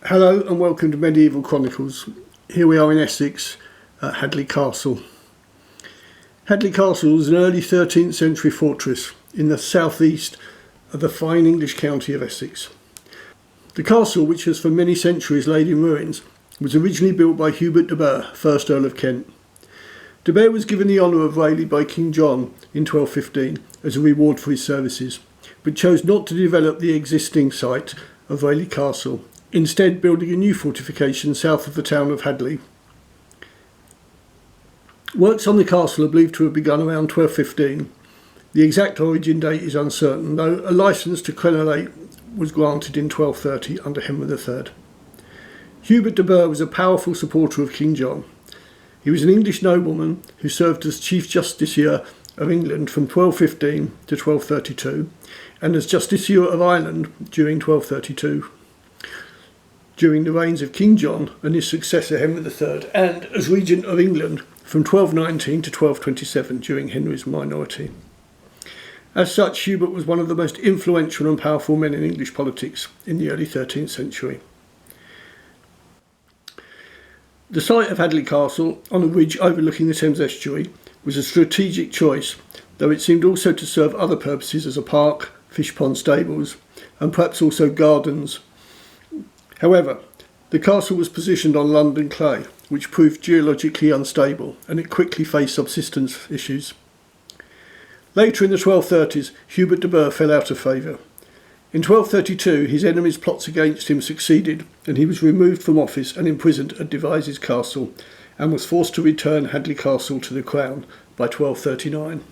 Hello and welcome to Medieval Chronicles. Here we are in Essex at Hadleigh Castle. Hadleigh Castle was an early 13th century fortress in the southeast of the fine English county of Essex. The castle, which has for many centuries laid in ruins, was originally built by Hubert de Burgh, 1st Earl of Kent. De Burgh was given the honour of Rayleigh by King John in 1215 as a reward for his services, but chose not to develop the existing site of Hadleigh Castle, instead building a new fortification south of the town of Hadleigh. Works on the castle are believed to have begun around 1215. The exact origin date is uncertain, though a licence to crenellate was granted in 1230 under Henry III. Hubert de Burgh was a powerful supporter of King John. He was an English nobleman who served as Chief Justiciar of England from 1215 to 1232 and as Justiciar of Ireland during 1232. During the reigns of King John and his successor Henry III, and as Regent of England from 1219 to 1227 during Henry's minority. As such, Hubert was one of the most influential and powerful men in English politics in the early 13th century. The site of Hadleigh Castle, on a ridge overlooking the Thames Estuary, was a strategic choice, though it seemed also to serve other purposes as a park, fish pond stables, and perhaps also gardens. However, the castle was positioned on London clay, which proved geologically unstable, and it quickly faced subsistence issues. Later in the 1230s, Hubert de Burgh fell out of favour. In 1232, his enemies' plots against him succeeded, and he was removed from office and imprisoned at Devizes Castle, and was forced to return Hadleigh Castle to the Crown by 1239.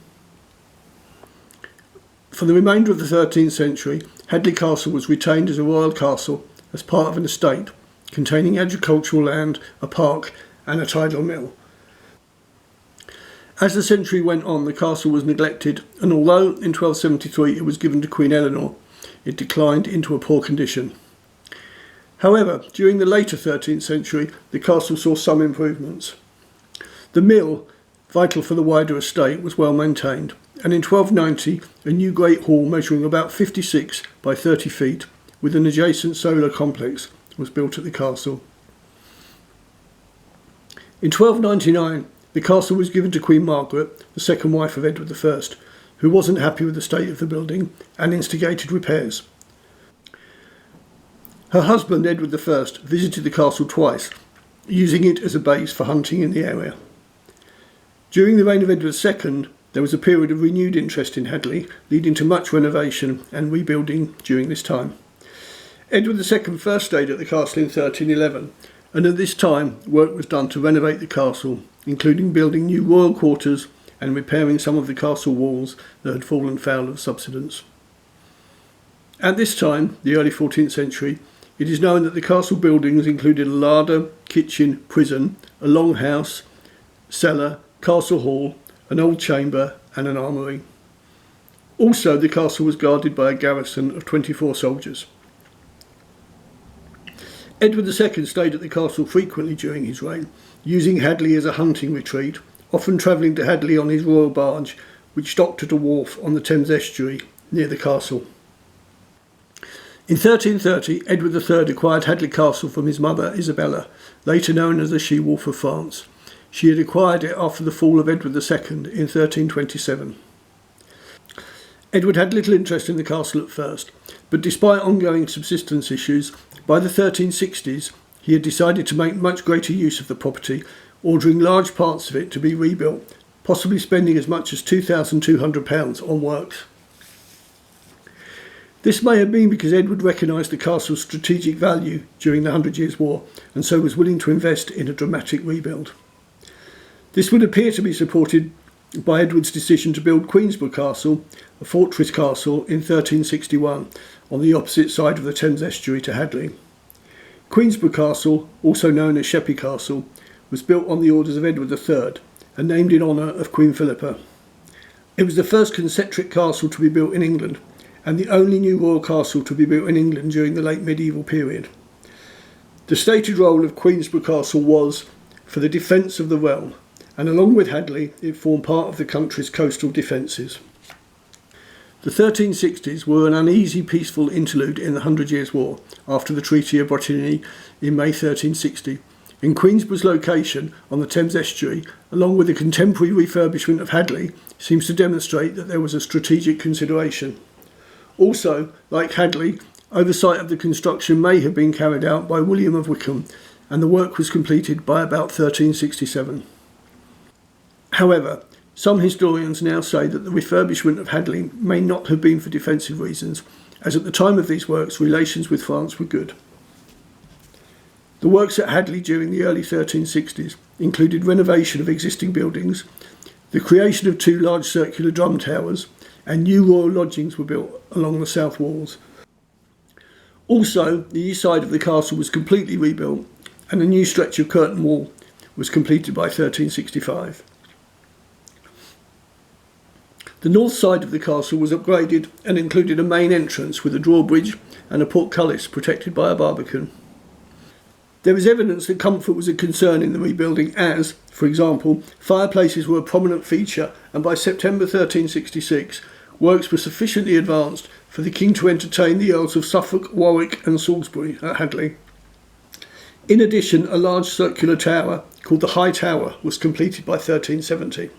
For the remainder of the 13th century, Hadleigh Castle was retained as a royal castle as part of an estate containing agricultural land, a park and a tidal mill. As the century went on, the castle was neglected, and although in 1273 it was given to Queen Eleanor, it declined into a poor condition. However, during the later 13th century, the castle saw some improvements. The mill, vital for the wider estate, was well maintained, and in 1290 a new great hall measuring about 56 by 30 feet with an adjacent solar complex was built at the castle. In 1299, the castle was given to Queen Margaret, the second wife of Edward I, who wasn't happy with the state of the building and instigated repairs. Her husband, Edward I, visited the castle twice, using it as a base for hunting in the area. During the reign of Edward II, there was a period of renewed interest in Hadleigh, leading to much renovation and rebuilding during this time. Edward II first stayed at the castle in 1311, and at this time work was done to renovate the castle, including building new royal quarters and repairing some of the castle walls that had fallen foul of subsidence. At this time, the early 14th century, it is known that the castle buildings included a larder, kitchen, prison, a longhouse, cellar, castle hall, an old chamber and an armoury. Also, the castle was guarded by a garrison of 24 soldiers. Edward II stayed at the castle frequently during his reign, using Hadleigh as a hunting retreat, often travelling to Hadleigh on his royal barge, which docked at a wharf on the Thames Estuary near the castle. In 1330, Edward III acquired Hadleigh Castle from his mother Isabella, later known as the She-Wolf of France. She had acquired it after the fall of Edward II in 1327. Edward had little interest in the castle at first, but despite ongoing subsistence issues, by the 1360s he had decided to make much greater use of the property, ordering large parts of it to be rebuilt, possibly spending as much as £2,200 on works. This may have been because Edward recognised the castle's strategic value during the 100 Years' War, and so was willing to invest in a dramatic rebuild. This would appear to be supported by Edward's decision to build Queensborough Castle, a fortress castle, in 1361 on the opposite side of the Thames Estuary to Hadleigh. Queensborough Castle, also known as Reshaped Castle, was built on the orders of Edward III and named in honour of Queen Philippa. It was the first concentric castle to be built in England and the only new royal castle to be built in England during the late medieval period. The stated role of Queensborough Castle was for the defence of the realm, and along with Hadleigh, it formed part of the country's coastal defences. The 1360s were an uneasy, peaceful interlude in the Hundred Years' War after the Treaty of Bretigny in May 1360, and Queensborough's location on the Thames Estuary, along with the contemporary refurbishment of Hadleigh, seems to demonstrate that there was a strategic consideration. Also, like Hadleigh, oversight of the construction may have been carried out by William of Wykeham, and the work was completed by about 1367. However, some historians now say that the refurbishment of Hadleigh may not have been for defensive reasons, as at the time of these works relations with France were good. The works at Hadleigh during the early 1360s included renovation of existing buildings, the creation of 2 large circular drum towers, and new royal lodgings were built along the south walls. Also, the east side of the castle was completely rebuilt, and a new stretch of curtain wall was completed by 1365. The north side of the castle was upgraded and included a main entrance with a drawbridge and a portcullis protected by a barbican. There is evidence that comfort was a concern in the rebuilding as, for example, fireplaces were a prominent feature, and by September 1366 works were sufficiently advanced for the king to entertain the Earls of Suffolk, Warwick and Salisbury at Hadleigh. In addition, a large circular tower called the High Tower was completed by 1370.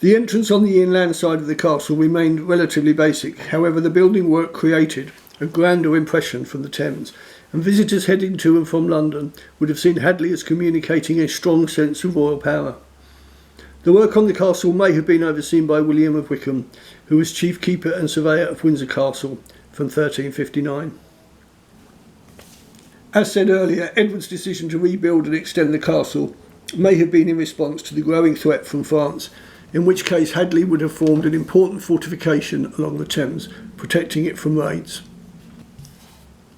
The entrance on the inland side of the castle remained relatively basic, however the building work created a grander impression from the Thames, and visitors heading to and from London would have seen Hadleigh as communicating a strong sense of royal power. The work on the castle may have been overseen by William of Wykeham, who was chief keeper and surveyor of Windsor Castle from 1359. As said earlier, Edward's decision to rebuild and extend the castle may have been in response to the growing threat from France, in which case Hadleigh would have formed an important fortification along the Thames, protecting it from raids.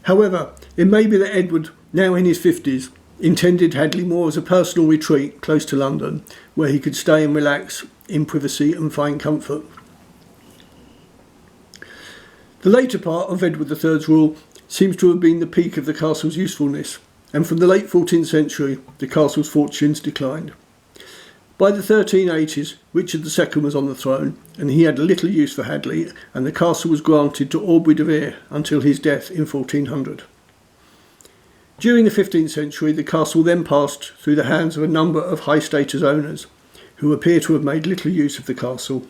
However, it may be that Edward, now in his 50s, intended Hadleigh more as a personal retreat close to London, where he could stay and relax in privacy and find comfort. The later part of Edward III's rule seems to have been the peak of the castle's usefulness, and from the late 14th century the castle's fortunes declined. By the 1380s, Richard II was on the throne, and he had little use for Hadleigh, and the castle was granted to Aubrey de Vere until his death in 1400. During the 15th century, the castle then passed through the hands of a number of high-status owners, who appear to have made little use of the castle.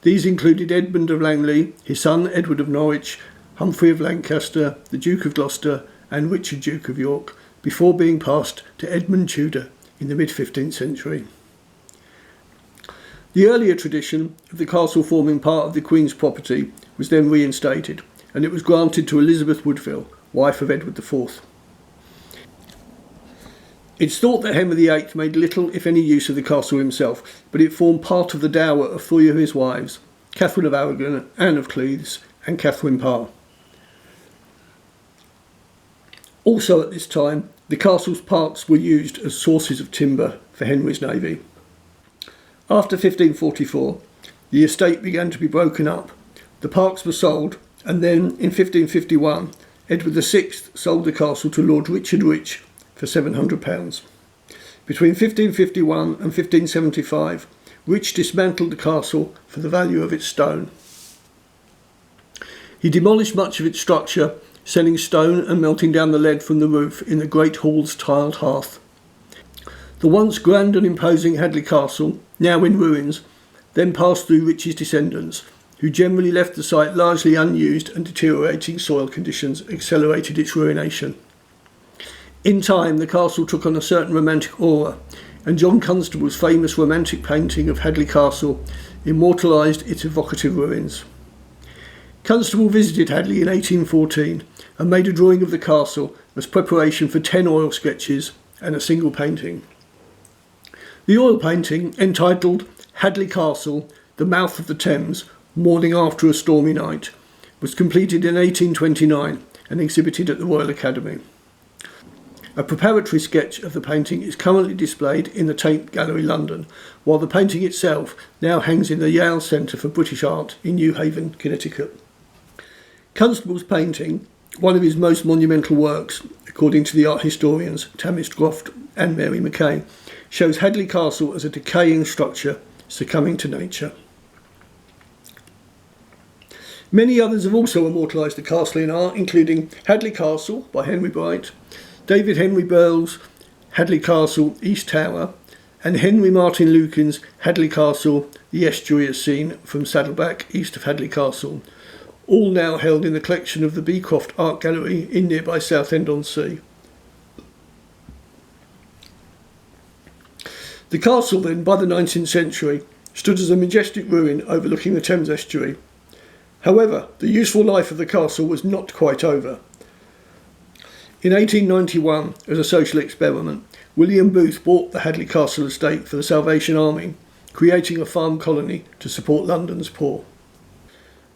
These included Edmund of Langley, his son Edward of Norwich, Humphrey of Lancaster, the Duke of Gloucester, and Richard, Duke of York, before being passed to Edmund Tudor in the mid-15th century. The earlier tradition of the castle forming part of the Queen's property was then reinstated, and it was granted to Elizabeth Woodville, wife of Edward IV. It's thought that Henry VIII made little, if any, use of the castle himself, but it formed part of the dower of 3 of his wives, Catherine of Aragon, Anne of Cleves, and Catherine Parr. Also at this time, the castle's parks were used as sources of timber for Henry's navy. After 1544, the estate began to be broken up, the parks were sold, and then in 1551, Edward VI sold the castle to Lord Richard Rich for £700. Between 1551 and 1575, Rich dismantled the castle for the value of its stone. He demolished much of its structure, selling stone and melting down the lead from the roof in the Great Hall's tiled hearth. The once grand and imposing Hadleigh Castle, now in ruins, then passed through Rich's descendants, who generally left the site largely unused, and deteriorating soil conditions accelerated its ruination. In time, the castle took on a certain romantic aura, and John Constable's famous romantic painting of Hadleigh Castle immortalised its evocative ruins. Constable visited Hadleigh in 1814 and made a drawing of the castle as preparation for 10 oil sketches and a single painting. The oil painting, entitled Hadleigh Castle, the Mouth of the Thames, Morning After a Stormy Night, was completed in 1829 and exhibited at the Royal Academy. A preparatory sketch of the painting is currently displayed in the Tate Gallery, London, while the painting itself now hangs in the Yale Centre for British Art in New Haven, Connecticut. Constable's painting, one of his most monumental works, according to the art historians Tamist Groft and Mary Mackay, shows Hadleigh Castle as a decaying structure succumbing to nature. Many others have also immortalised the castle in art, including Hadleigh Castle by Henry Bright, David Henry Burl's Hadleigh Castle East Tower, and Henry Martin Lucan's Hadleigh Castle, the estuary scene from Saddleback, east of Hadleigh Castle, all now held in the collection of the Beecroft Art Gallery in nearby Southend-on-Sea. The castle then, by the 19th century, stood as a majestic ruin overlooking the Thames Estuary. However, the useful life of the castle was not quite over. In 1891, as a social experiment, William Booth bought the Hadleigh Castle estate for the Salvation Army, creating a farm colony to support London's poor.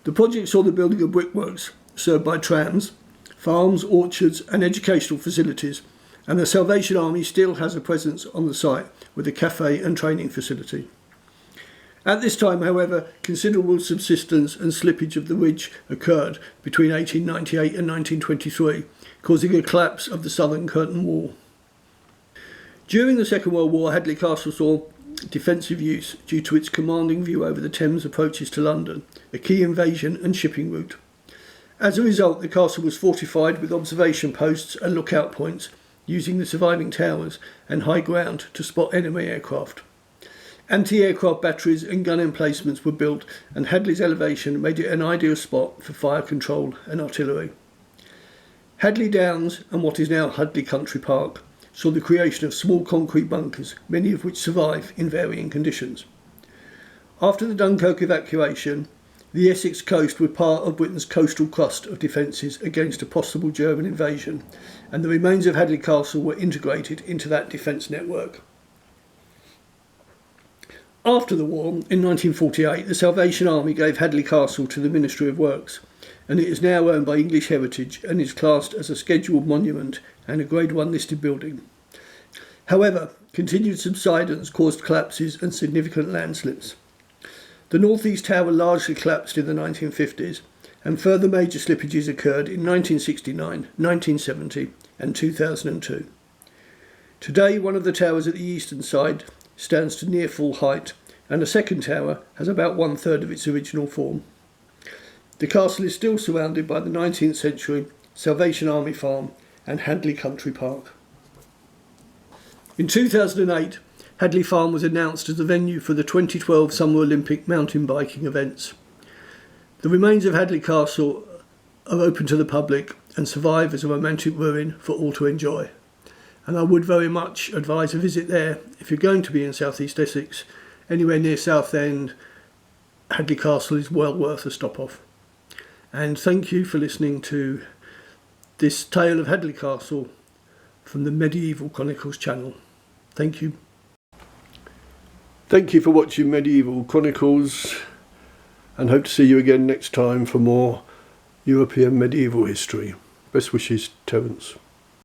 The project saw the building of brickworks served by trams, farms, orchards and educational facilities, and the Salvation Army still has a presence on the site with a cafe and training facility. At this time, however, considerable subsidence and slippage of the ridge occurred between 1898 and 1923, causing a collapse of the southern curtain wall. During the Second World War, Hadleigh Castle saw defensive use due to its commanding view over the Thames approaches to London, a key invasion and shipping route. As a result, the castle was fortified with observation posts and lookout points, using the surviving towers and high ground to spot enemy aircraft. Anti-aircraft batteries and gun emplacements were built, and Hadleigh's elevation made it an ideal spot for fire control and artillery. Hadleigh Downs and what is now Hadleigh Country Park saw the creation of small concrete bunkers, many of which survive in varying conditions. After the Dunkirk evacuation, the Essex coast was part of Britain's coastal crust of defences against a possible German invasion, and the remains of Hadleigh Castle were integrated into that defence network. After the war, in 1948, the Salvation Army gave Hadleigh Castle to the Ministry of Works, and it is now owned by English Heritage and is classed as a scheduled monument and a Grade 1 listed building. However, continued subsidence caused collapses and significant landslips. The northeast tower largely collapsed in the 1950s, and further major slippages occurred in 1969, 1970 and 2002. Today, one of the towers at the eastern side stands to near full height, and a second tower has about 1/3 of its original form. The castle is still surrounded by the 19th century Salvation Army Farm and Hadleigh Country Park. In 2008, Hadleigh Farm was announced as the venue for the 2012 Summer Olympic mountain biking events. The remains of Hadleigh Castle are open to the public and survive as a romantic ruin for all to enjoy. And I would very much advise a visit there if you're going to be in South East Essex. Anywhere near Southend, Hadleigh Castle is well worth a stop off. And thank you for listening to this tale of Hadleigh Castle from the Medieval Chronicles channel. Thank you. Thank you for watching Medieval Chronicles, and hope to see you again next time for more European medieval history. Best wishes, Terence.